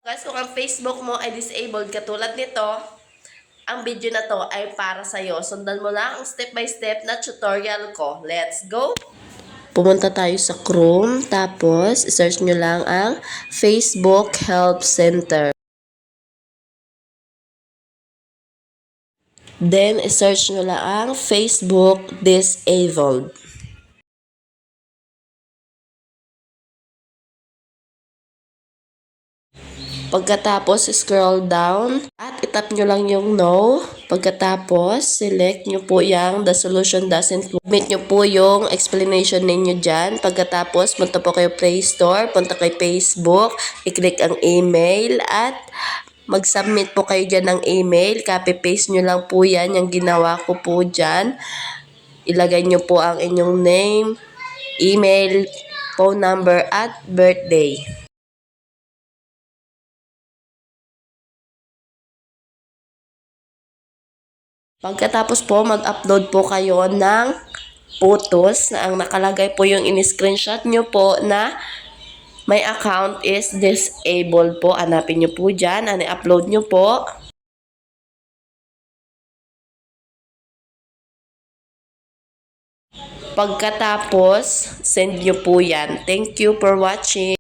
Guys, kung ang Facebook mo ay disabled katulad nito, ang video na to ay para sa'yo. Sundan mo lang ang step by step na tutorial ko. Let's go! Pumunta tayo sa Chrome, tapos search nyo lang ang Facebook Help Center. Then, search nyo lang ang Facebook Disabled. Pagkatapos, scroll down at itap nyo lang yung no. Pagkatapos, select nyo po yung the solution doesn't work. Submit nyo po yung explanation ninyo dyan. Pagkatapos, punta po kayo Play Store, punta kay Facebook, i-click ang email at mag-submit po kayo dyan ng email. Copy-paste nyo lang po yan, yung ginawa ko po dyan. Ilagay nyo po ang inyong name, email, phone number at birthday. Pagkatapos po, mag-upload po kayo ng photos na ang nakalagay po yung in-screenshot nyo po na my account is disabled po. Hanapin nyo po dyan, i-upload nyo po. Pagkatapos, send nyo po yan. Thank you for watching.